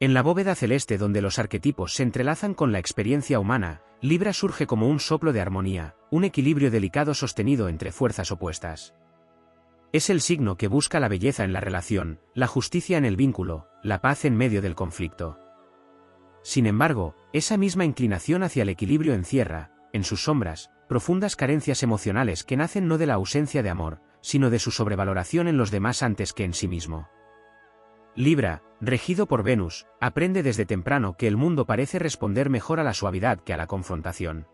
En la bóveda celeste donde los arquetipos se entrelazan con la experiencia humana, Libra surge como un soplo de armonía, un equilibrio delicado sostenido entre fuerzas opuestas. Es el signo que busca la belleza en la relación, la justicia en el vínculo, la paz en medio del conflicto. Sin embargo, esa misma inclinación hacia el equilibrio encierra, en sus sombras, profundas carencias emocionales que nacen no de la ausencia de amor, sino de su sobrevaloración en los demás antes que en sí mismo. Libra, regido por Venus, aprende desde temprano que el mundo parece responder mejor a la suavidad que a la confrontación.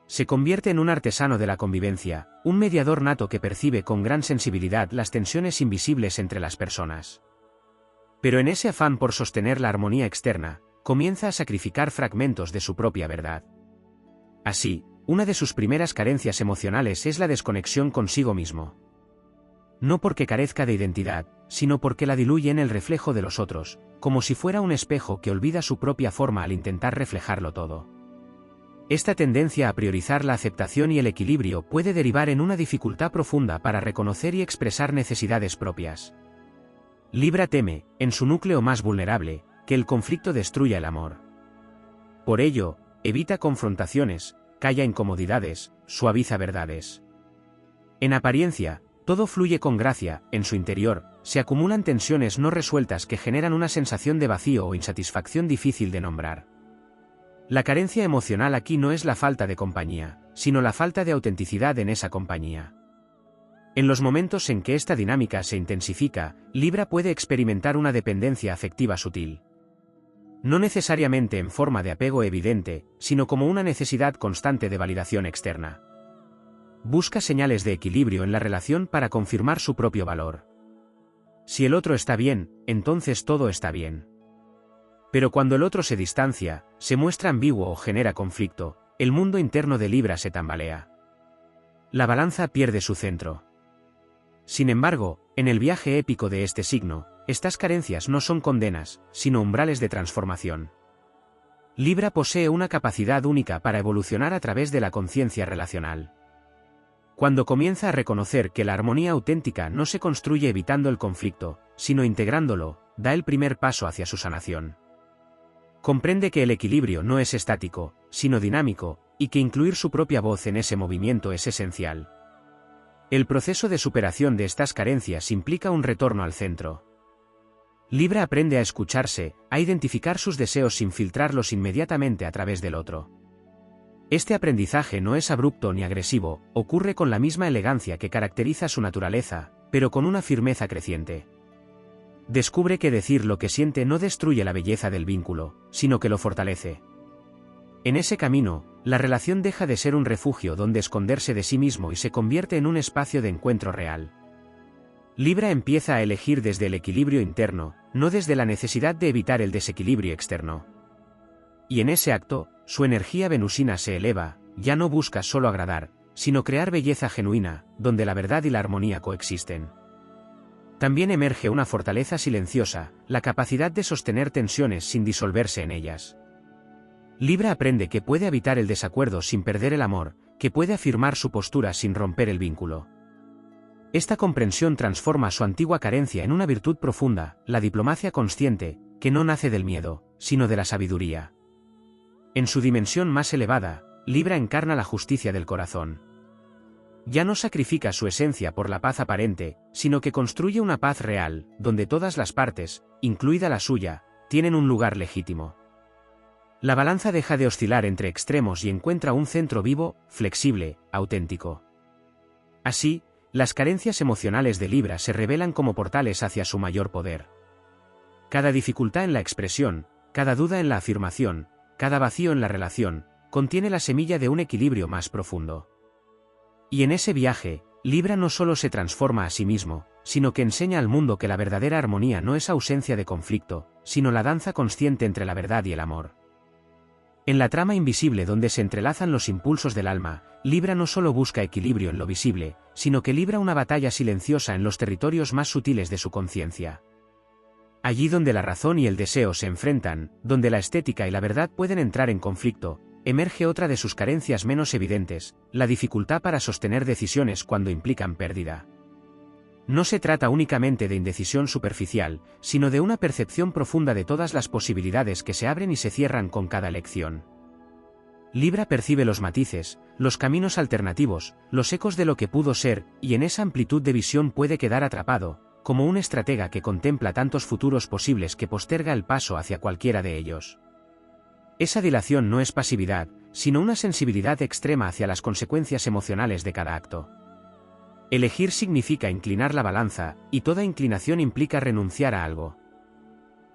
Se convierte en un artesano de la convivencia, un mediador nato que percibe con gran sensibilidad las tensiones invisibles entre las personas. Pero en ese afán por sostener la armonía externa, comienza a sacrificar fragmentos de su propia verdad. Así, una de sus primeras carencias emocionales es la desconexión consigo mismo. No porque carezca de identidad, sino porque la diluye en el reflejo de los otros, como si fuera un espejo que olvida su propia forma al intentar reflejarlo todo. Esta tendencia a priorizar la aceptación y el equilibrio puede derivar en una dificultad profunda para reconocer y expresar necesidades propias. Libra teme, en su núcleo más vulnerable, que el conflicto destruya el amor. Por ello, evita confrontaciones, calla incomodidades, suaviza verdades. En apariencia, todo fluye con gracia, en su interior, se acumulan tensiones no resueltas que generan una sensación de vacío o insatisfacción difícil de nombrar. La carencia emocional aquí no es la falta de compañía, sino la falta de autenticidad en esa compañía. En los momentos en que esta dinámica se intensifica, Libra puede experimentar una dependencia afectiva sutil. No necesariamente en forma de apego evidente, sino como una necesidad constante de validación externa. Busca señales de equilibrio en la relación para confirmar su propio valor. Si el otro está bien, entonces todo está bien. Pero cuando el otro se distancia, se muestra ambiguo o genera conflicto, el mundo interno de Libra se tambalea. La balanza pierde su centro. Sin embargo, en el viaje épico de este signo, estas carencias no son condenas, sino umbrales de transformación. Libra posee una capacidad única para evolucionar a través de la conciencia relacional. Cuando comienza a reconocer que la armonía auténtica no se construye evitando el conflicto, sino integrándolo, da el primer paso hacia su sanación. Comprende que el equilibrio no es estático, sino dinámico, y que incluir su propia voz en ese movimiento es esencial. El proceso de superación de estas carencias implica un retorno al centro. Libra aprende a escucharse, a identificar sus deseos sin filtrarlos inmediatamente a través del otro. Este aprendizaje no es abrupto ni agresivo, ocurre con la misma elegancia que caracteriza su naturaleza, pero con una firmeza creciente. Descubre que decir lo que siente no destruye la belleza del vínculo, sino que lo fortalece. En ese camino, la relación deja de ser un refugio donde esconderse de sí mismo y se convierte en un espacio de encuentro real. Libra empieza a elegir desde el equilibrio interno, no desde la necesidad de evitar el desequilibrio externo. Y en ese acto, su energía venusina se eleva, ya no busca solo agradar, sino crear belleza genuina, donde la verdad y la armonía coexisten. También emerge una fortaleza silenciosa, la capacidad de sostener tensiones sin disolverse en ellas. Libra aprende que puede habitar el desacuerdo sin perder el amor, que puede afirmar su postura sin romper el vínculo. Esta comprensión transforma su antigua carencia en una virtud profunda, la diplomacia consciente, que no nace del miedo, sino de la sabiduría. En su dimensión más elevada, Libra encarna la justicia del corazón. Ya no sacrifica su esencia por la paz aparente, sino que construye una paz real, donde todas las partes, incluida la suya, tienen un lugar legítimo. La balanza deja de oscilar entre extremos y encuentra un centro vivo, flexible, auténtico. Así, las carencias emocionales de Libra se revelan como portales hacia su mayor poder. Cada dificultad en la expresión, cada duda en la afirmación, cada vacío en la relación, contiene la semilla de un equilibrio más profundo. Y en ese viaje, Libra no solo se transforma a sí mismo, sino que enseña al mundo que la verdadera armonía no es ausencia de conflicto, sino la danza consciente entre la verdad y el amor. En la trama invisible donde se entrelazan los impulsos del alma, Libra no solo busca equilibrio en lo visible, sino que libra una batalla silenciosa en los territorios más sutiles de su conciencia. Allí donde la razón y el deseo se enfrentan, donde la estética y la verdad pueden entrar en conflicto, emerge otra de sus carencias menos evidentes, la dificultad para sostener decisiones cuando implican pérdida. No se trata únicamente de indecisión superficial, sino de una percepción profunda de todas las posibilidades que se abren y se cierran con cada elección. Libra percibe los matices, los caminos alternativos, los ecos de lo que pudo ser, y en esa amplitud de visión puede quedar atrapado, como un estratega que contempla tantos futuros posibles que posterga el paso hacia cualquiera de ellos. Esa dilación no es pasividad, sino una sensibilidad extrema hacia las consecuencias emocionales de cada acto. Elegir significa inclinar la balanza, y toda inclinación implica renunciar a algo.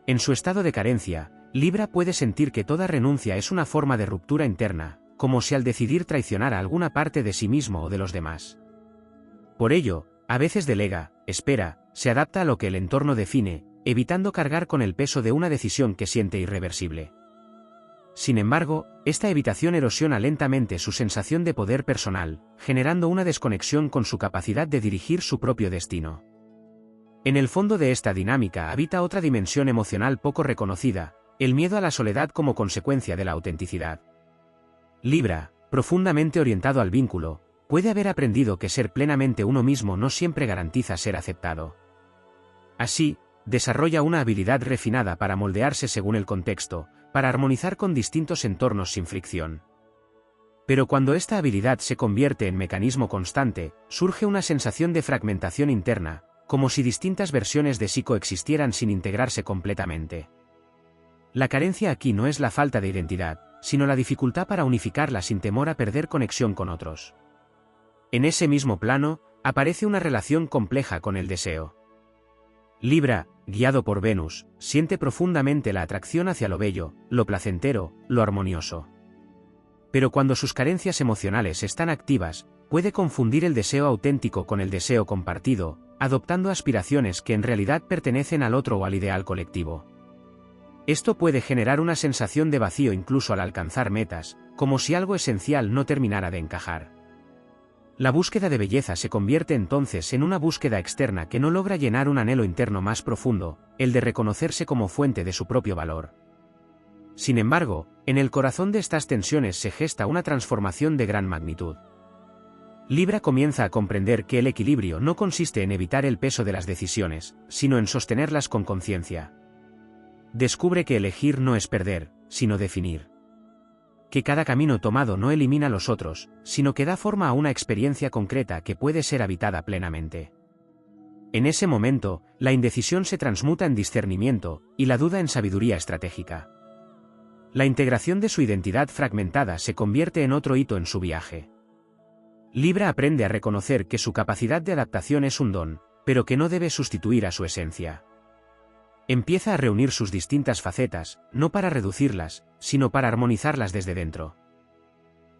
En su estado de carencia, Libra puede sentir que toda renuncia es una forma de ruptura interna, como si al decidir traicionar a alguna parte de sí mismo o de los demás. Por ello, a veces delega, espera, se adapta a lo que el entorno define, evitando cargar con el peso de una decisión que siente irreversible. Sin embargo, esta evitación erosiona lentamente su sensación de poder personal, generando una desconexión con su capacidad de dirigir su propio destino. En el fondo de esta dinámica habita otra dimensión emocional poco reconocida, el miedo a la soledad como consecuencia de la autenticidad. Libra, profundamente orientado al vínculo, puede haber aprendido que ser plenamente uno mismo no siempre garantiza ser aceptado. Así, desarrolla una habilidad refinada para moldearse según el contexto, para armonizar con distintos entornos sin fricción. Pero cuando esta habilidad se convierte en mecanismo constante, surge una sensación de fragmentación interna, como si distintas versiones de sí coexistieran sin integrarse completamente. La carencia aquí no es la falta de identidad, sino la dificultad para unificarla sin temor a perder conexión con otros. En ese mismo plano, aparece una relación compleja con el deseo. Libra, guiado por Venus, siente profundamente la atracción hacia lo bello, lo placentero, lo armonioso. Pero cuando sus carencias emocionales están activas, puede confundir el deseo auténtico con el deseo compartido, adoptando aspiraciones que en realidad pertenecen al otro o al ideal colectivo. Esto puede generar una sensación de vacío incluso al alcanzar metas, como si algo esencial no terminara de encajar. La búsqueda de belleza se convierte entonces en una búsqueda externa que no logra llenar un anhelo interno más profundo, el de reconocerse como fuente de su propio valor. Sin embargo, en el corazón de estas tensiones se gesta una transformación de gran magnitud. Libra comienza a comprender que el equilibrio no consiste en evitar el peso de las decisiones, sino en sostenerlas con conciencia. Descubre que elegir no es perder, sino definir. Que cada camino tomado no elimina los otros, sino que da forma a una experiencia concreta que puede ser habitada plenamente. En ese momento, la indecisión se transmuta en discernimiento, y la duda en sabiduría estratégica. La integración de su identidad fragmentada se convierte en otro hito en su viaje. Libra aprende a reconocer que su capacidad de adaptación es un don, pero que no debe sustituir a su esencia. Empieza a reunir sus distintas facetas, no para reducirlas, sino para armonizarlas desde dentro.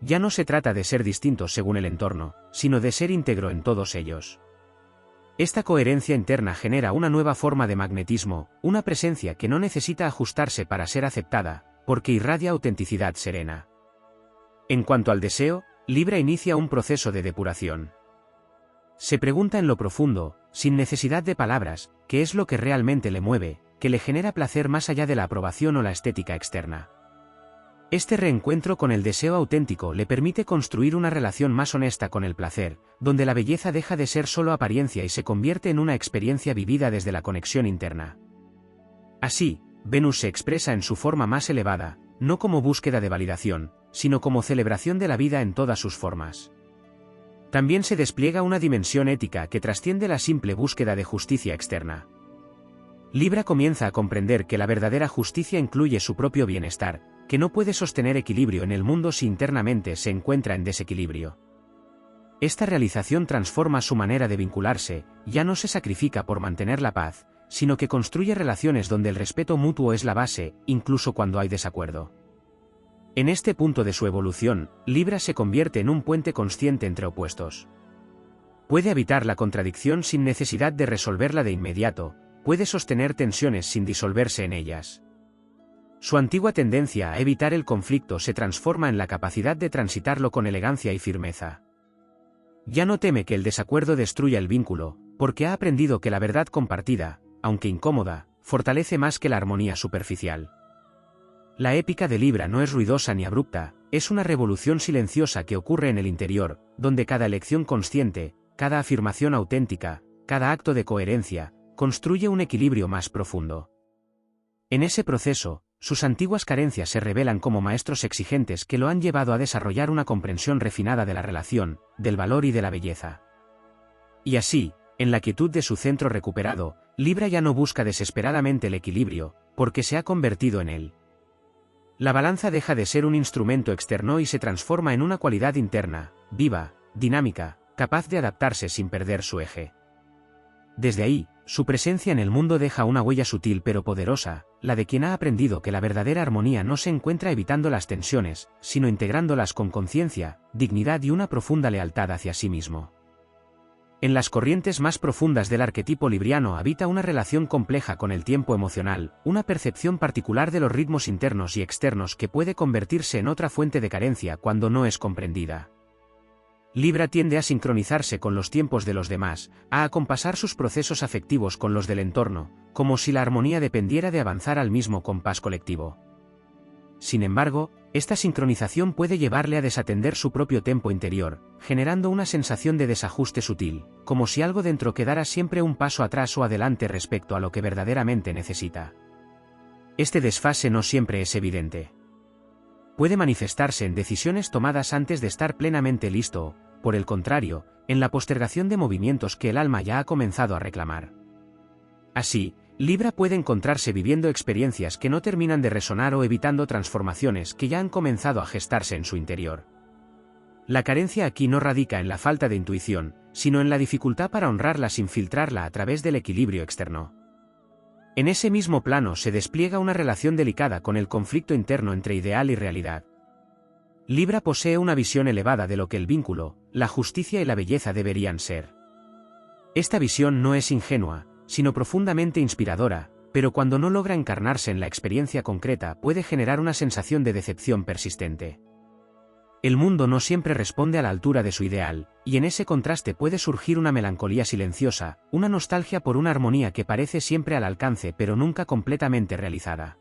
Ya no se trata de ser distintos según el entorno, sino de ser íntegro en todos ellos. Esta coherencia interna genera una nueva forma de magnetismo, una presencia que no necesita ajustarse para ser aceptada, porque irradia autenticidad serena. En cuanto al deseo, Libra inicia un proceso de depuración. Se pregunta en lo profundo, sin necesidad de palabras, qué es lo que realmente le mueve, que le genera placer más allá de la aprobación o la estética externa. Este reencuentro con el deseo auténtico le permite construir una relación más honesta con el placer, donde la belleza deja de ser solo apariencia y se convierte en una experiencia vivida desde la conexión interna. Así, Venus se expresa en su forma más elevada, no como búsqueda de validación, sino como celebración de la vida en todas sus formas. También se despliega una dimensión ética que trasciende la simple búsqueda de justicia externa. Libra comienza a comprender que la verdadera justicia incluye su propio bienestar, que no puede sostener equilibrio en el mundo si internamente se encuentra en desequilibrio. Esta realización transforma su manera de vincularse, ya no se sacrifica por mantener la paz, sino que construye relaciones donde el respeto mutuo es la base, incluso cuando hay desacuerdo. En este punto de su evolución, Libra se convierte en un puente consciente entre opuestos. Puede habitar la contradicción sin necesidad de resolverla de inmediato, puede sostener tensiones sin disolverse en ellas. Su antigua tendencia a evitar el conflicto se transforma en la capacidad de transitarlo con elegancia y firmeza. Ya no teme que el desacuerdo destruya el vínculo, porque ha aprendido que la verdad compartida, aunque incómoda, fortalece más que la armonía superficial. La épica de Libra no es ruidosa ni abrupta, es una revolución silenciosa que ocurre en el interior, donde cada elección consciente, cada afirmación auténtica, cada acto de coherencia, construye un equilibrio más profundo. En ese proceso, sus antiguas carencias se revelan como maestros exigentes que lo han llevado a desarrollar una comprensión refinada de la relación, del valor y de la belleza. Y así, en la quietud de su centro recuperado, Libra ya no busca desesperadamente el equilibrio, porque se ha convertido en él. La balanza deja de ser un instrumento externo y se transforma en una cualidad interna, viva, dinámica, capaz de adaptarse sin perder su eje. Desde ahí, su presencia en el mundo deja una huella sutil pero poderosa, la de quien ha aprendido que la verdadera armonía no se encuentra evitando las tensiones, sino integrándolas con conciencia, dignidad y una profunda lealtad hacia sí mismo. En las corrientes más profundas del arquetipo libriano habita una relación compleja con el tiempo emocional, una percepción particular de los ritmos internos y externos que puede convertirse en otra fuente de carencia cuando no es comprendida. Libra tiende a sincronizarse con los tiempos de los demás, a acompasar sus procesos afectivos con los del entorno, como si la armonía dependiera de avanzar al mismo compás colectivo. Sin embargo, esta sincronización puede llevarle a desatender su propio tempo interior, generando una sensación de desajuste sutil, como si algo dentro quedara siempre un paso atrás o adelante respecto a lo que verdaderamente necesita. Este desfase no siempre es evidente. Puede manifestarse en decisiones tomadas antes de estar plenamente listo, por el contrario, en la postergación de movimientos que el alma ya ha comenzado a reclamar. Así, Libra puede encontrarse viviendo experiencias que no terminan de resonar o evitando transformaciones que ya han comenzado a gestarse en su interior. La carencia aquí no radica en la falta de intuición, sino en la dificultad para honrarla sin filtrarla a través del equilibrio externo. En ese mismo plano se despliega una relación delicada con el conflicto interno entre ideal y realidad. Libra posee una visión elevada de lo que el vínculo, la justicia y la belleza deberían ser. Esta visión no es ingenua, sino profundamente inspiradora, pero cuando no logra encarnarse en la experiencia concreta puede generar una sensación de decepción persistente. El mundo no siempre responde a la altura de su ideal, y en ese contraste puede surgir una melancolía silenciosa, una nostalgia por una armonía que parece siempre al alcance pero nunca completamente realizada.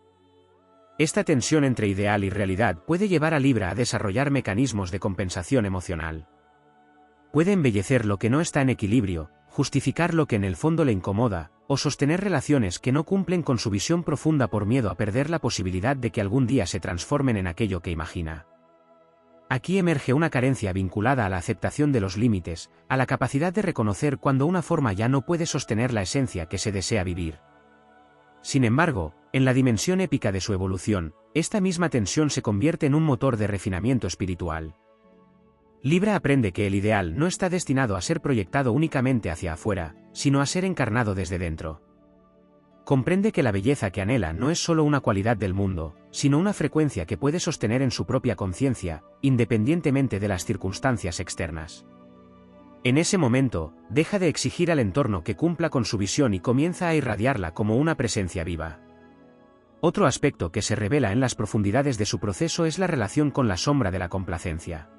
Esta tensión entre ideal y realidad puede llevar a Libra a desarrollar mecanismos de compensación emocional. Puede embellecer lo que no está en equilibrio, justificar lo que en el fondo le incomoda, o sostener relaciones que no cumplen con su visión profunda por miedo a perder la posibilidad de que algún día se transformen en aquello que imagina. Aquí emerge una carencia vinculada a la aceptación de los límites, a la capacidad de reconocer cuando una forma ya no puede sostener la esencia que se desea vivir. Sin embargo, en la dimensión épica de su evolución, esta misma tensión se convierte en un motor de refinamiento espiritual. Libra aprende que el ideal no está destinado a ser proyectado únicamente hacia afuera, sino a ser encarnado desde dentro. Comprende que la belleza que anhela no es solo una cualidad del mundo, sino una frecuencia que puede sostener en su propia conciencia, independientemente de las circunstancias externas. En ese momento, deja de exigir al entorno que cumpla con su visión y comienza a irradiarla como una presencia viva. Otro aspecto que se revela en las profundidades de su proceso es la relación con la sombra de la complacencia.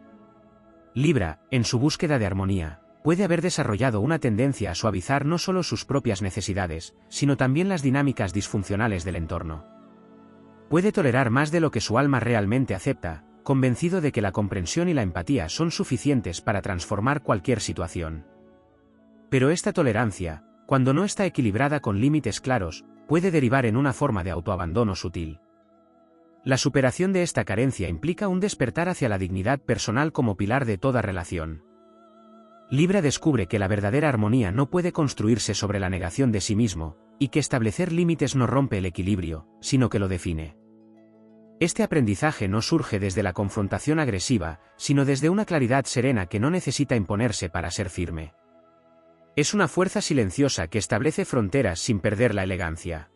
Libra, en su búsqueda de armonía, puede haber desarrollado una tendencia a suavizar no solo sus propias necesidades, sino también las dinámicas disfuncionales del entorno. Puede tolerar más de lo que su alma realmente acepta, convencido de que la comprensión y la empatía son suficientes para transformar cualquier situación. Pero esta tolerancia, cuando no está equilibrada con límites claros, puede derivar en una forma de autoabandono sutil. La superación de esta carencia implica un despertar hacia la dignidad personal como pilar de toda relación. Libra descubre que la verdadera armonía no puede construirse sobre la negación de sí mismo, y que establecer límites no rompe el equilibrio, sino que lo define. Este aprendizaje no surge desde la confrontación agresiva, sino desde una claridad serena que no necesita imponerse para ser firme. Es una fuerza silenciosa que establece fronteras sin perder la elegancia.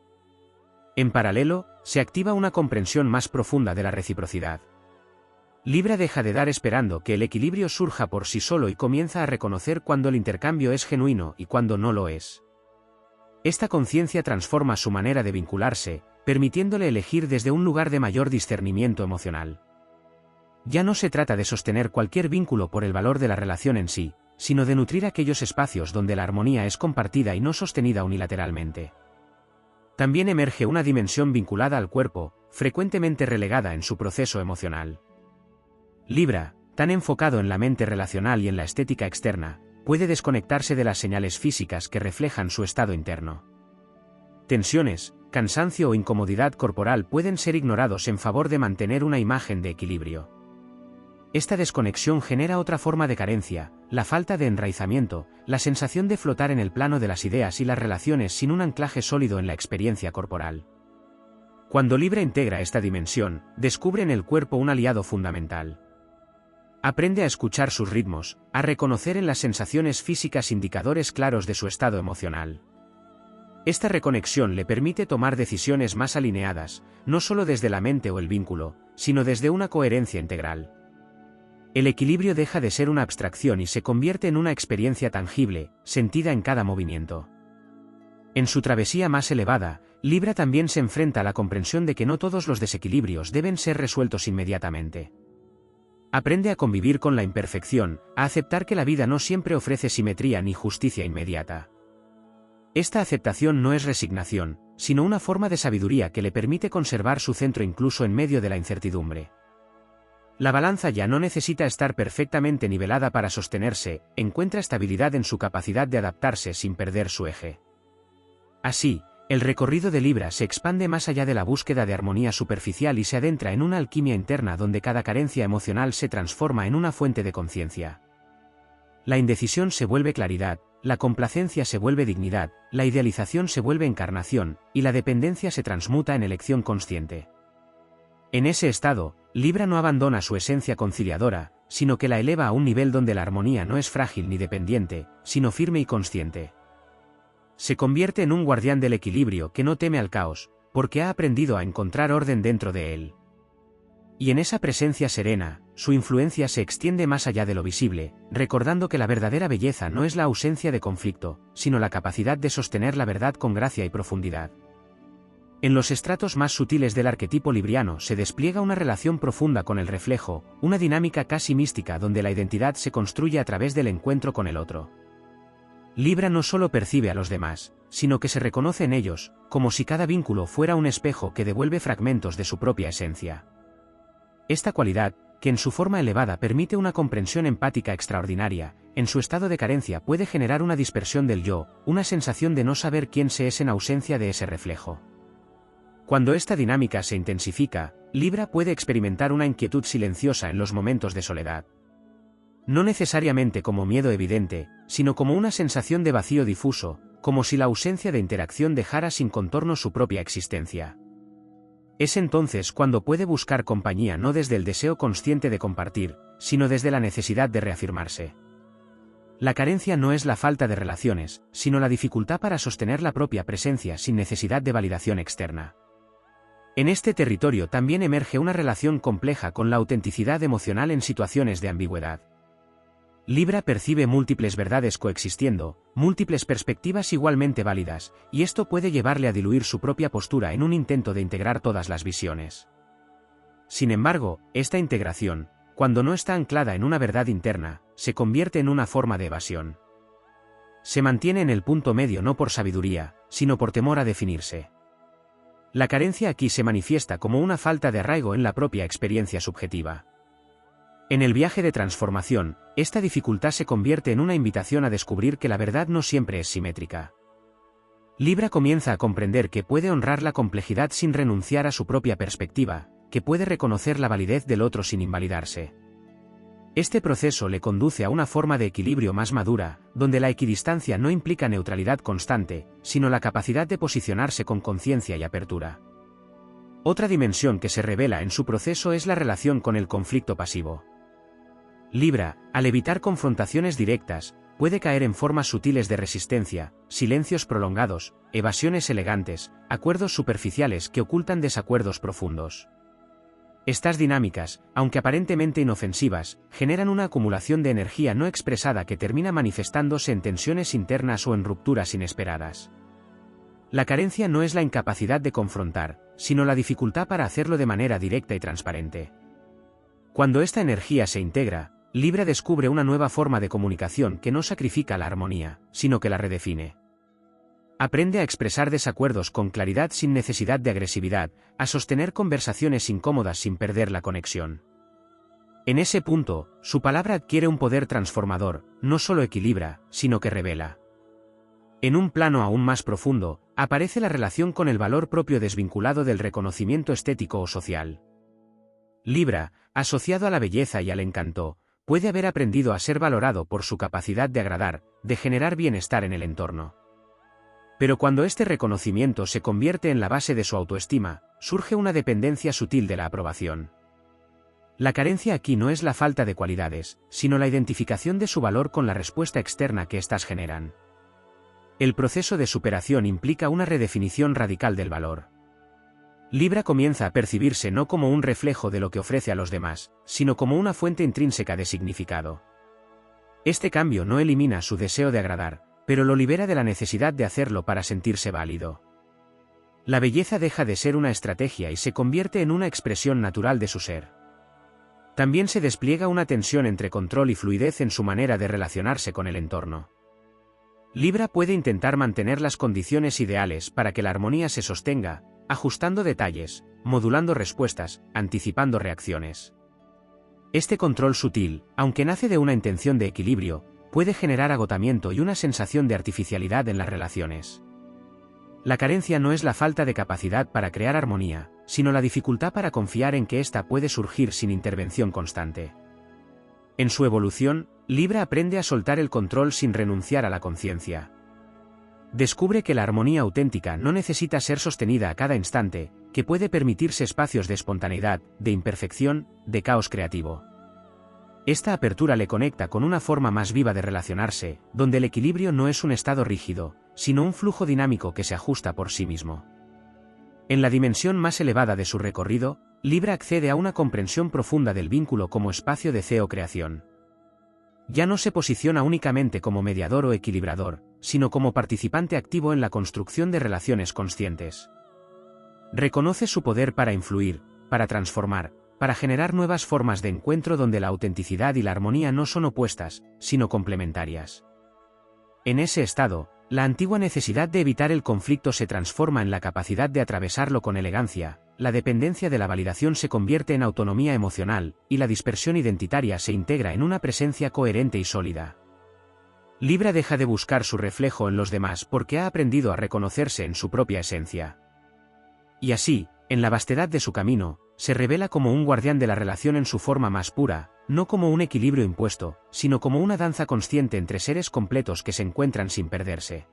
En paralelo, se activa una comprensión más profunda de la reciprocidad. Libra deja de dar esperando que el equilibrio surja por sí solo y comienza a reconocer cuando el intercambio es genuino y cuando no lo es. Esta conciencia transforma su manera de vincularse, permitiéndole elegir desde un lugar de mayor discernimiento emocional. Ya no se trata de sostener cualquier vínculo por el valor de la relación en sí, sino de nutrir aquellos espacios donde la armonía es compartida y no sostenida unilateralmente. También emerge una dimensión vinculada al cuerpo, frecuentemente relegada en su proceso emocional. Libra, tan enfocado en la mente relacional y en la estética externa, puede desconectarse de las señales físicas que reflejan su estado interno. Tensiones, cansancio o incomodidad corporal pueden ser ignorados en favor de mantener una imagen de equilibrio. Esta desconexión genera otra forma de carencia, la falta de enraizamiento, la sensación de flotar en el plano de las ideas y las relaciones sin un anclaje sólido en la experiencia corporal. Cuando Libra integra esta dimensión, descubre en el cuerpo un aliado fundamental. Aprende a escuchar sus ritmos, a reconocer en las sensaciones físicas indicadores claros de su estado emocional. Esta reconexión le permite tomar decisiones más alineadas, no solo desde la mente o el vínculo, sino desde una coherencia integral. El equilibrio deja de ser una abstracción y se convierte en una experiencia tangible, sentida en cada movimiento. En su travesía más elevada, Libra también se enfrenta a la comprensión de que no todos los desequilibrios deben ser resueltos inmediatamente. Aprende a convivir con la imperfección, a aceptar que la vida no siempre ofrece simetría ni justicia inmediata. Esta aceptación no es resignación, sino una forma de sabiduría que le permite conservar su centro incluso en medio de la incertidumbre. La balanza ya no necesita estar perfectamente nivelada para sostenerse, encuentra estabilidad en su capacidad de adaptarse sin perder su eje. Así, el recorrido de Libra se expande más allá de la búsqueda de armonía superficial y se adentra en una alquimia interna donde cada carencia emocional se transforma en una fuente de conciencia. La indecisión se vuelve claridad, la complacencia se vuelve dignidad, la idealización se vuelve encarnación, y la dependencia se transmuta en elección consciente. En ese estado, Libra no abandona su esencia conciliadora, sino que la eleva a un nivel donde la armonía no es frágil ni dependiente, sino firme y consciente. Se convierte en un guardián del equilibrio que no teme al caos, porque ha aprendido a encontrar orden dentro de él. Y en esa presencia serena, su influencia se extiende más allá de lo visible, recordando que la verdadera belleza no es la ausencia de conflicto, sino la capacidad de sostener la verdad con gracia y profundidad. En los estratos más sutiles del arquetipo libriano se despliega una relación profunda con el reflejo, una dinámica casi mística donde la identidad se construye a través del encuentro con el otro. Libra no solo percibe a los demás, sino que se reconoce en ellos, como si cada vínculo fuera un espejo que devuelve fragmentos de su propia esencia. Esta cualidad, que en su forma elevada permite una comprensión empática extraordinaria, en su estado de carencia puede generar una dispersión del yo, una sensación de no saber quién se es en ausencia de ese reflejo. Cuando esta dinámica se intensifica, Libra puede experimentar una inquietud silenciosa en los momentos de soledad. No necesariamente como miedo evidente, sino como una sensación de vacío difuso, como si la ausencia de interacción dejara sin contorno su propia existencia. Es entonces cuando puede buscar compañía no desde el deseo consciente de compartir, sino desde la necesidad de reafirmarse. La carencia no es la falta de relaciones, sino la dificultad para sostener la propia presencia sin necesidad de validación externa. En este territorio también emerge una relación compleja con la autenticidad emocional en situaciones de ambigüedad. Libra percibe múltiples verdades coexistiendo, múltiples perspectivas igualmente válidas, y esto puede llevarle a diluir su propia postura en un intento de integrar todas las visiones. Sin embargo, esta integración, cuando no está anclada en una verdad interna, se convierte en una forma de evasión. Se mantiene en el punto medio no por sabiduría, sino por temor a definirse. La carencia aquí se manifiesta como una falta de arraigo en la propia experiencia subjetiva. En el viaje de transformación, esta dificultad se convierte en una invitación a descubrir que la verdad no siempre es simétrica. Libra comienza a comprender que puede honrar la complejidad sin renunciar a su propia perspectiva, que puede reconocer la validez del otro sin invalidarse. Este proceso le conduce a una forma de equilibrio más madura, donde la equidistancia no implica neutralidad constante, sino la capacidad de posicionarse con conciencia y apertura. Otra dimensión que se revela en su proceso es la relación con el conflicto pasivo. Libra, al evitar confrontaciones directas, puede caer en formas sutiles de resistencia, silencios prolongados, evasiones elegantes, acuerdos superficiales que ocultan desacuerdos profundos. Estas dinámicas, aunque aparentemente inofensivas, generan una acumulación de energía no expresada que termina manifestándose en tensiones internas o en rupturas inesperadas. La carencia no es la incapacidad de confrontar, sino la dificultad para hacerlo de manera directa y transparente. Cuando esta energía se integra, Libra descubre una nueva forma de comunicación que no sacrifica la armonía, sino que la redefine. Aprende a expresar desacuerdos con claridad sin necesidad de agresividad, a sostener conversaciones incómodas sin perder la conexión. En ese punto, su palabra adquiere un poder transformador, no solo equilibra, sino que revela. En un plano aún más profundo, aparece la relación con el valor propio desvinculado del reconocimiento estético o social. Libra, asociado a la belleza y al encanto, puede haber aprendido a ser valorado por su capacidad de agradar, de generar bienestar en el entorno. Pero cuando este reconocimiento se convierte en la base de su autoestima, surge una dependencia sutil de la aprobación. La carencia aquí no es la falta de cualidades, sino la identificación de su valor con la respuesta externa que éstas generan. El proceso de superación implica una redefinición radical del valor. Libra comienza a percibirse no como un reflejo de lo que ofrece a los demás, sino como una fuente intrínseca de significado. Este cambio no elimina su deseo de agradar, pero lo libera de la necesidad de hacerlo para sentirse válido. La belleza deja de ser una estrategia y se convierte en una expresión natural de su ser. También se despliega una tensión entre control y fluidez en su manera de relacionarse con el entorno. Libra puede intentar mantener las condiciones ideales para que la armonía se sostenga, ajustando detalles, modulando respuestas, anticipando reacciones. Este control sutil, aunque nace de una intención de equilibrio, puede generar agotamiento y una sensación de artificialidad en las relaciones. La carencia no es la falta de capacidad para crear armonía, sino la dificultad para confiar en que ésta puede surgir sin intervención constante. En su evolución, Libra aprende a soltar el control sin renunciar a la conciencia. Descubre que la armonía auténtica no necesita ser sostenida a cada instante, que puede permitirse espacios de espontaneidad, de imperfección, de caos creativo. Esta apertura le conecta con una forma más viva de relacionarse, donde el equilibrio no es un estado rígido, sino un flujo dinámico que se ajusta por sí mismo. En la dimensión más elevada de su recorrido, Libra accede a una comprensión profunda del vínculo como espacio de co-creación. Ya no se posiciona únicamente como mediador o equilibrador, sino como participante activo en la construcción de relaciones conscientes. Reconoce su poder para influir, para transformar, para generar nuevas formas de encuentro donde la autenticidad y la armonía no son opuestas, sino complementarias. En ese estado, la antigua necesidad de evitar el conflicto se transforma en la capacidad de atravesarlo con elegancia, la dependencia de la validación se convierte en autonomía emocional, y la dispersión identitaria se integra en una presencia coherente y sólida. Libra deja de buscar su reflejo en los demás porque ha aprendido a reconocerse en su propia esencia. Y así, en la vastedad de su camino, se revela como un guardián de la relación en su forma más pura, no como un equilibrio impuesto, sino como una danza consciente entre seres completos que se encuentran sin perderse.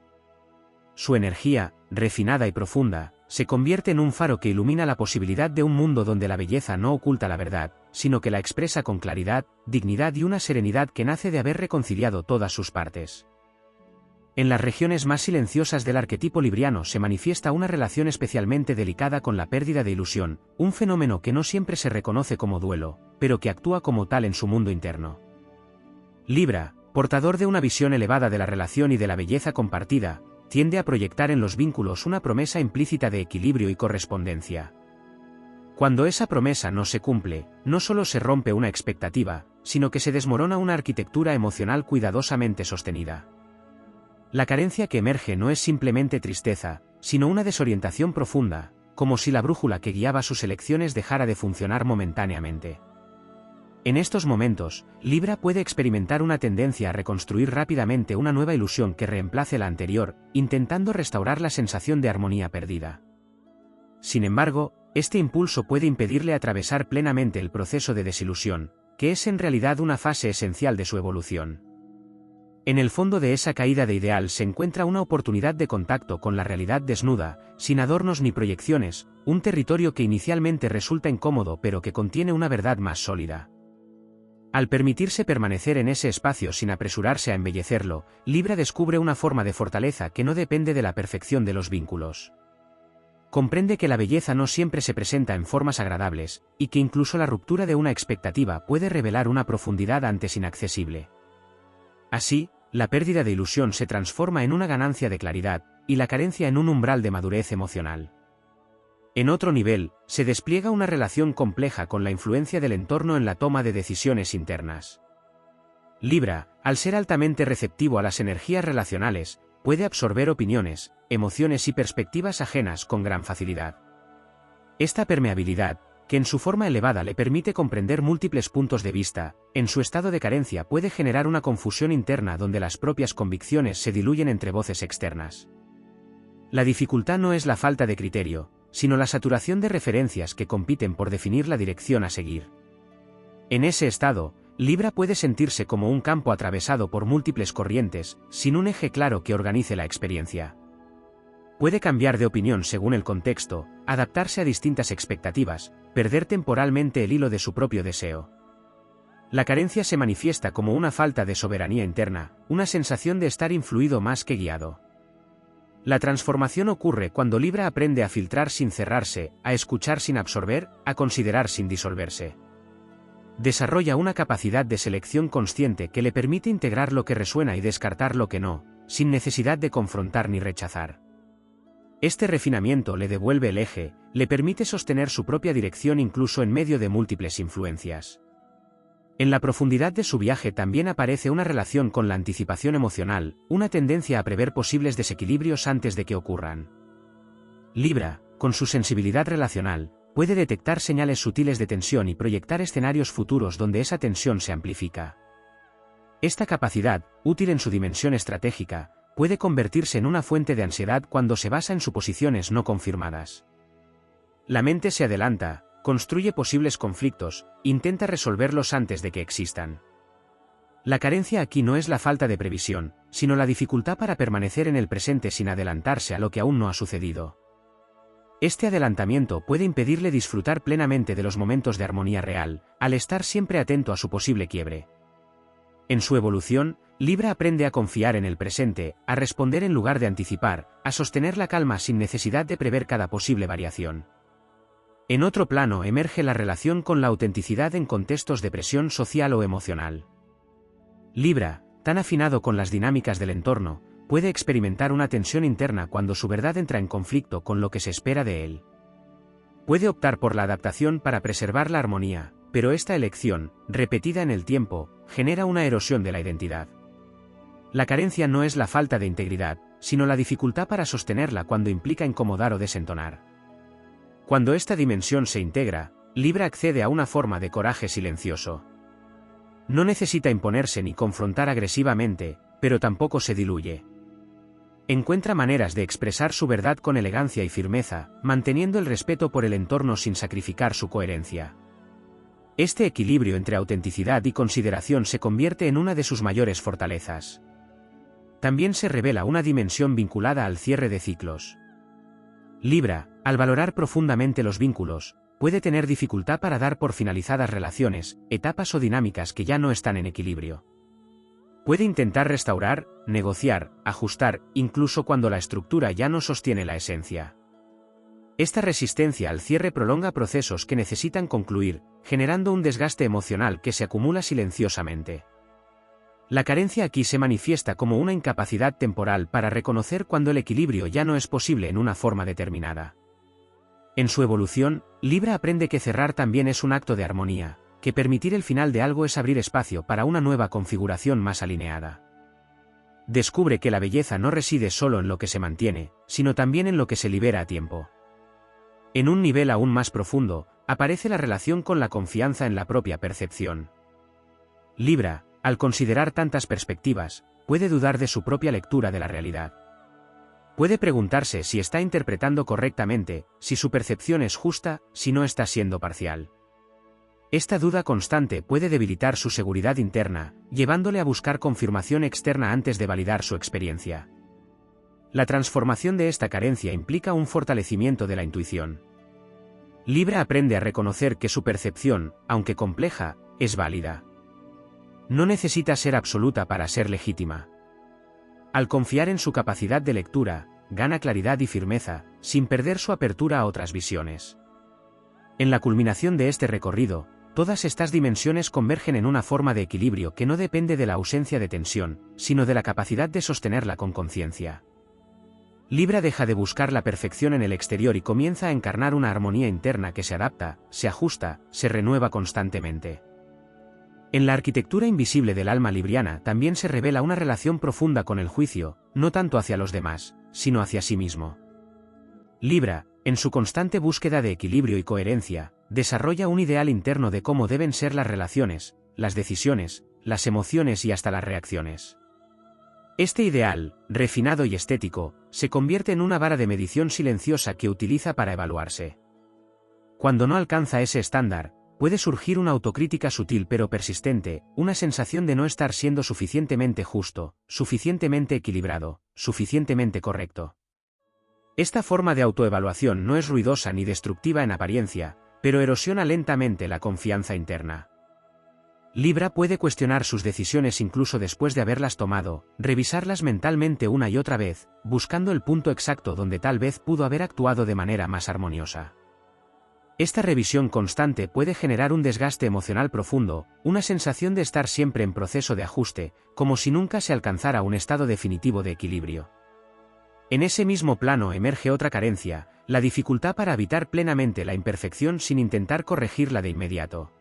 Su energía, refinada y profunda, se convierte en un faro que ilumina la posibilidad de un mundo donde la belleza no oculta la verdad, sino que la expresa con claridad, dignidad y una serenidad que nace de haber reconciliado todas sus partes. En las regiones más silenciosas del arquetipo libriano se manifiesta una relación especialmente delicada con la pérdida de ilusión, un fenómeno que no siempre se reconoce como duelo, pero que actúa como tal en su mundo interno. Libra, portador de una visión elevada de la relación y de la belleza compartida, tiende a proyectar en los vínculos una promesa implícita de equilibrio y correspondencia. Cuando esa promesa no se cumple, no solo se rompe una expectativa, sino que se desmorona una arquitectura emocional cuidadosamente sostenida. La carencia que emerge no es simplemente tristeza, sino una desorientación profunda, como si la brújula que guiaba sus elecciones dejara de funcionar momentáneamente. En estos momentos, Libra puede experimentar una tendencia a reconstruir rápidamente una nueva ilusión que reemplace la anterior, intentando restaurar la sensación de armonía perdida. Sin embargo, este impulso puede impedirle atravesar plenamente el proceso de desilusión, que es en realidad una fase esencial de su evolución. En el fondo de esa caída de ideal se encuentra una oportunidad de contacto con la realidad desnuda, sin adornos ni proyecciones, un territorio que inicialmente resulta incómodo pero que contiene una verdad más sólida. Al permitirse permanecer en ese espacio sin apresurarse a embellecerlo, Libra descubre una forma de fortaleza que no depende de la perfección de los vínculos. Comprende que la belleza no siempre se presenta en formas agradables, y que incluso la ruptura de una expectativa puede revelar una profundidad antes inaccesible. Así, la pérdida de ilusión se transforma en una ganancia de claridad, y la carencia en un umbral de madurez emocional. En otro nivel, se despliega una relación compleja con la influencia del entorno en la toma de decisiones internas. Libra, al ser altamente receptivo a las energías relacionales, puede absorber opiniones, emociones y perspectivas ajenas con gran facilidad. Esta permeabilidad, que en su forma elevada le permite comprender múltiples puntos de vista, en su estado de carencia puede generar una confusión interna donde las propias convicciones se diluyen entre voces externas. La dificultad no es la falta de criterio, sino la saturación de referencias que compiten por definir la dirección a seguir. En ese estado, Libra puede sentirse como un campo atravesado por múltiples corrientes, sin un eje claro que organice la experiencia. Puede cambiar de opinión según el contexto, adaptarse a distintas expectativas, perder temporalmente el hilo de su propio deseo. La carencia se manifiesta como una falta de soberanía interna, una sensación de estar influido más que guiado. La transformación ocurre cuando Libra aprende a filtrar sin cerrarse, a escuchar sin absorber, a considerar sin disolverse. Desarrolla una capacidad de selección consciente que le permite integrar lo que resuena y descartar lo que no, sin necesidad de confrontar ni rechazar. Este refinamiento le devuelve el eje, le permite sostener su propia dirección incluso en medio de múltiples influencias. En la profundidad de su viaje también aparece una relación con la anticipación emocional, una tendencia a prever posibles desequilibrios antes de que ocurran. Libra, con su sensibilidad relacional, puede detectar señales sutiles de tensión y proyectar escenarios futuros donde esa tensión se amplifica. Esta capacidad, útil en su dimensión estratégica, puede convertirse en una fuente de ansiedad cuando se basa en suposiciones no confirmadas. La mente se adelanta, construye posibles conflictos, intenta resolverlos antes de que existan. La carencia aquí no es la falta de previsión, sino la dificultad para permanecer en el presente sin adelantarse a lo que aún no ha sucedido. Este adelantamiento puede impedirle disfrutar plenamente de los momentos de armonía real, al estar siempre atento a su posible quiebre. En su evolución, Libra aprende a confiar en el presente, a responder en lugar de anticipar, a sostener la calma sin necesidad de prever cada posible variación. En otro plano emerge la relación con la autenticidad en contextos de presión social o emocional. Libra, tan afinado con las dinámicas del entorno, puede experimentar una tensión interna cuando su verdad entra en conflicto con lo que se espera de él. Puede optar por la adaptación para preservar la armonía, pero esta elección, repetida en el tiempo, genera una erosión de la identidad. La carencia no es la falta de integridad, sino la dificultad para sostenerla cuando implica incomodar o desentonar. Cuando esta dimensión se integra, Libra accede a una forma de coraje silencioso. No necesita imponerse ni confrontar agresivamente, pero tampoco se diluye. Encuentra maneras de expresar su verdad con elegancia y firmeza, manteniendo el respeto por el entorno sin sacrificar su coherencia. Este equilibrio entre autenticidad y consideración se convierte en una de sus mayores fortalezas. También se revela una dimensión vinculada al cierre de ciclos. Libra, al valorar profundamente los vínculos, puede tener dificultad para dar por finalizadas relaciones, etapas o dinámicas que ya no están en equilibrio. Puede intentar restaurar, negociar, ajustar, incluso cuando la estructura ya no sostiene la esencia. Esta resistencia al cierre prolonga procesos que necesitan concluir, generando un desgaste emocional que se acumula silenciosamente. La carencia aquí se manifiesta como una incapacidad temporal para reconocer cuando el equilibrio ya no es posible en una forma determinada. En su evolución, Libra aprende que cerrar también es un acto de armonía, que permitir el final de algo es abrir espacio para una nueva configuración más alineada. Descubre que la belleza no reside solo en lo que se mantiene, sino también en lo que se libera a tiempo. En un nivel aún más profundo, aparece la relación con la confianza en la propia percepción. Libra, al considerar tantas perspectivas, puede dudar de su propia lectura de la realidad. Puede preguntarse si está interpretando correctamente, si su percepción es justa, si no está siendo parcial. Esta duda constante puede debilitar su seguridad interna, llevándole a buscar confirmación externa antes de validar su experiencia. La transformación de esta carencia implica un fortalecimiento de la intuición. Libra aprende a reconocer que su percepción, aunque compleja, es válida. No necesita ser absoluta para ser legítima. Al confiar en su capacidad de lectura, gana claridad y firmeza, sin perder su apertura a otras visiones. En la culminación de este recorrido, todas estas dimensiones convergen en una forma de equilibrio que no depende de la ausencia de tensión, sino de la capacidad de sostenerla con conciencia. Libra deja de buscar la perfección en el exterior y comienza a encarnar una armonía interna que se adapta, se ajusta, se renueva constantemente. En la arquitectura invisible del alma libriana también se revela una relación profunda con el juicio, no tanto hacia los demás, sino hacia sí mismo. Libra, en su constante búsqueda de equilibrio y coherencia, desarrolla un ideal interno de cómo deben ser las relaciones, las decisiones, las emociones y hasta las reacciones. Este ideal, refinado y estético, se convierte en una vara de medición silenciosa que utiliza para evaluarse. Cuando no alcanza ese estándar, puede surgir una autocrítica sutil pero persistente, una sensación de no estar siendo suficientemente justo, suficientemente equilibrado, suficientemente correcto. Esta forma de autoevaluación no es ruidosa ni destructiva en apariencia, pero erosiona lentamente la confianza interna. Libra puede cuestionar sus decisiones incluso después de haberlas tomado, revisarlas mentalmente una y otra vez, buscando el punto exacto donde tal vez pudo haber actuado de manera más armoniosa. Esta revisión constante puede generar un desgaste emocional profundo, una sensación de estar siempre en proceso de ajuste, como si nunca se alcanzara un estado definitivo de equilibrio. En ese mismo plano emerge otra carencia, la dificultad para habitar plenamente la imperfección sin intentar corregirla de inmediato.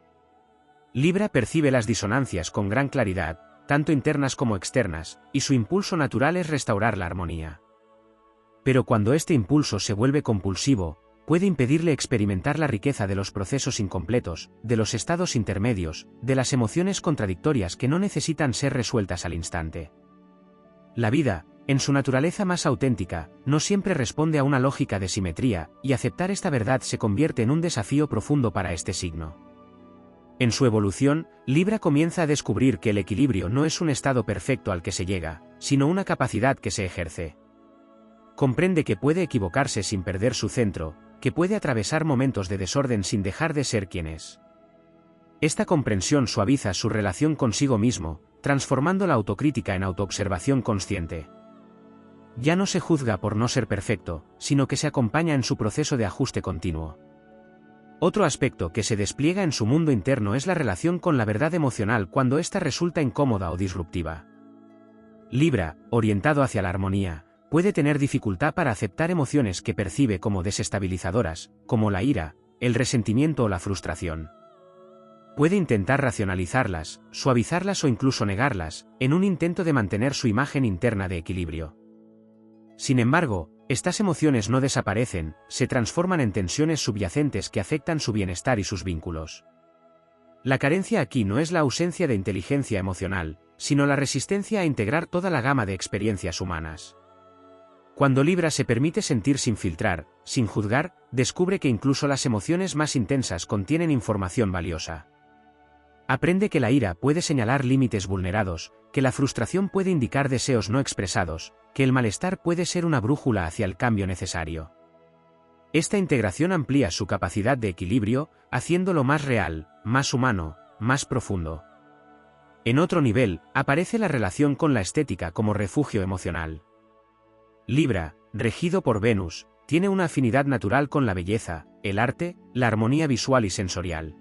Libra percibe las disonancias con gran claridad, tanto internas como externas, y su impulso natural es restaurar la armonía. Pero cuando este impulso se vuelve compulsivo, puede impedirle experimentar la riqueza de los procesos incompletos, de los estados intermedios, de las emociones contradictorias que no necesitan ser resueltas al instante. La vida, en su naturaleza más auténtica, no siempre responde a una lógica de simetría, y aceptar esta verdad se convierte en un desafío profundo para este signo. En su evolución, Libra comienza a descubrir que el equilibrio no es un estado perfecto al que se llega, sino una capacidad que se ejerce. Comprende que puede equivocarse sin perder su centro, que puede atravesar momentos de desorden sin dejar de ser quien es. Esta comprensión suaviza su relación consigo mismo, transformando la autocrítica en autoobservación consciente. Ya no se juzga por no ser perfecto, sino que se acompaña en su proceso de ajuste continuo. Otro aspecto que se despliega en su mundo interno es la relación con la verdad emocional cuando ésta resulta incómoda o disruptiva. Libra, orientado hacia la armonía, puede tener dificultad para aceptar emociones que percibe como desestabilizadoras, como la ira, el resentimiento o la frustración. Puede intentar racionalizarlas, suavizarlas o incluso negarlas, en un intento de mantener su imagen interna de equilibrio. Sin embargo, estas emociones no desaparecen, se transforman en tensiones subyacentes que afectan su bienestar y sus vínculos. La carencia aquí no es la ausencia de inteligencia emocional, sino la resistencia a integrar toda la gama de experiencias humanas. Cuando Libra se permite sentir sin filtrar, sin juzgar, descubre que incluso las emociones más intensas contienen información valiosa. Aprende que la ira puede señalar límites vulnerados, que la frustración puede indicar deseos no expresados, que el malestar puede ser una brújula hacia el cambio necesario. Esta integración amplía su capacidad de equilibrio, haciéndolo más real, más humano, más profundo. En otro nivel, aparece la relación con la estética como refugio emocional. Libra, regido por Venus, tiene una afinidad natural con la belleza, el arte, la armonía visual y sensorial.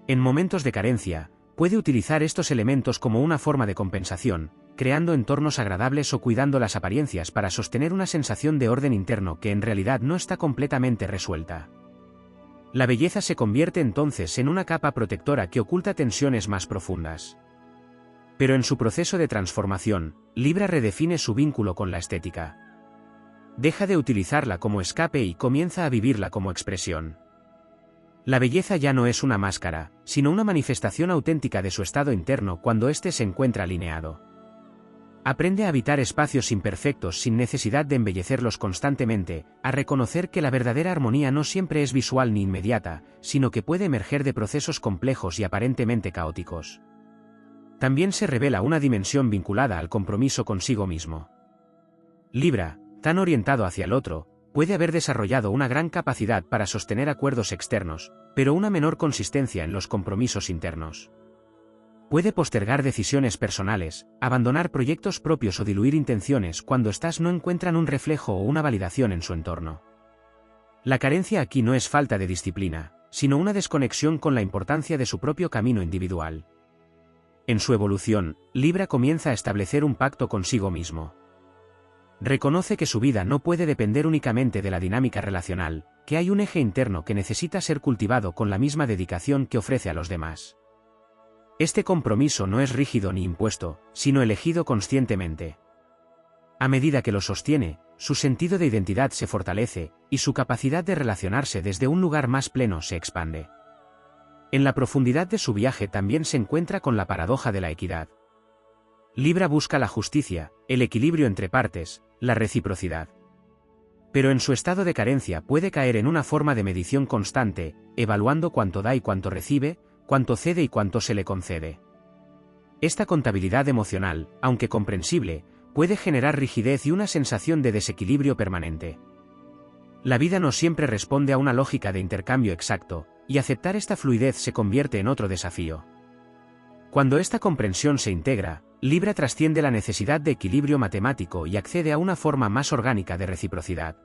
En momentos de carencia, puede utilizar estos elementos como una forma de compensación, creando entornos agradables o cuidando las apariencias para sostener una sensación de orden interno que en realidad no está completamente resuelta. La belleza se convierte entonces en una capa protectora que oculta tensiones más profundas. Pero en su proceso de transformación, Libra redefine su vínculo con la estética. Deja de utilizarla como escape y comienza a vivirla como expresión. La belleza ya no es una máscara, sino una manifestación auténtica de su estado interno cuando éste se encuentra alineado. Aprende a habitar espacios imperfectos sin necesidad de embellecerlos constantemente, a reconocer que la verdadera armonía no siempre es visual ni inmediata, sino que puede emerger de procesos complejos y aparentemente caóticos. También se revela una dimensión vinculada al compromiso consigo mismo. Libra, tan orientado hacia el otro, puede haber desarrollado una gran capacidad para sostener acuerdos externos, pero una menor consistencia en los compromisos internos. Puede postergar decisiones personales, abandonar proyectos propios o diluir intenciones cuando éstas no encuentran un reflejo o una validación en su entorno. La carencia aquí no es falta de disciplina, sino una desconexión con la importancia de su propio camino individual. En su evolución, Libra comienza a establecer un pacto consigo mismo. Reconoce que su vida no puede depender únicamente de la dinámica relacional, que hay un eje interno que necesita ser cultivado con la misma dedicación que ofrece a los demás. Este compromiso no es rígido ni impuesto, sino elegido conscientemente. A medida que lo sostiene, su sentido de identidad se fortalece, y su capacidad de relacionarse desde un lugar más pleno se expande. En la profundidad de su viaje también se encuentra con la paradoja de la equidad. Libra busca la justicia, el equilibrio entre partes, la reciprocidad. Pero en su estado de carencia puede caer en una forma de medición constante, evaluando cuánto da y cuánto recibe, cuánto cede y cuánto se le concede. Esta contabilidad emocional, aunque comprensible, puede generar rigidez y una sensación de desequilibrio permanente. La vida no siempre responde a una lógica de intercambio exacto, y aceptar esta fluidez se convierte en otro desafío. Cuando esta comprensión se integra, Libra trasciende la necesidad de equilibrio matemático y accede a una forma más orgánica de reciprocidad.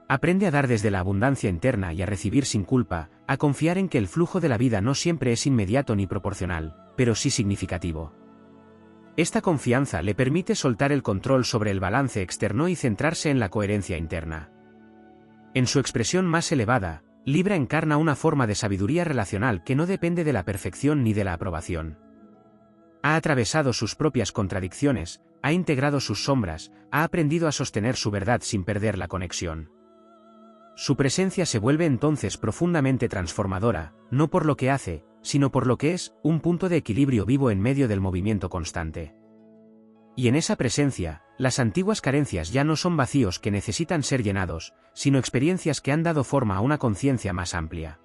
Aprende a dar desde la abundancia interna y a recibir sin culpa, a confiar en que el flujo de la vida no siempre es inmediato ni proporcional, pero sí significativo. Esta confianza le permite soltar el control sobre el balance externo y centrarse en la coherencia interna. En su expresión más elevada, Libra encarna una forma de sabiduría relacional que no depende de la perfección ni de la aprobación. Ha atravesado sus propias contradicciones, ha integrado sus sombras, ha aprendido a sostener su verdad sin perder la conexión. Su presencia se vuelve entonces profundamente transformadora, no por lo que hace, sino por lo que es, un punto de equilibrio vivo en medio del movimiento constante. Y en esa presencia, las antiguas carencias ya no son vacíos que necesitan ser llenados, sino experiencias que han dado forma a una conciencia más amplia.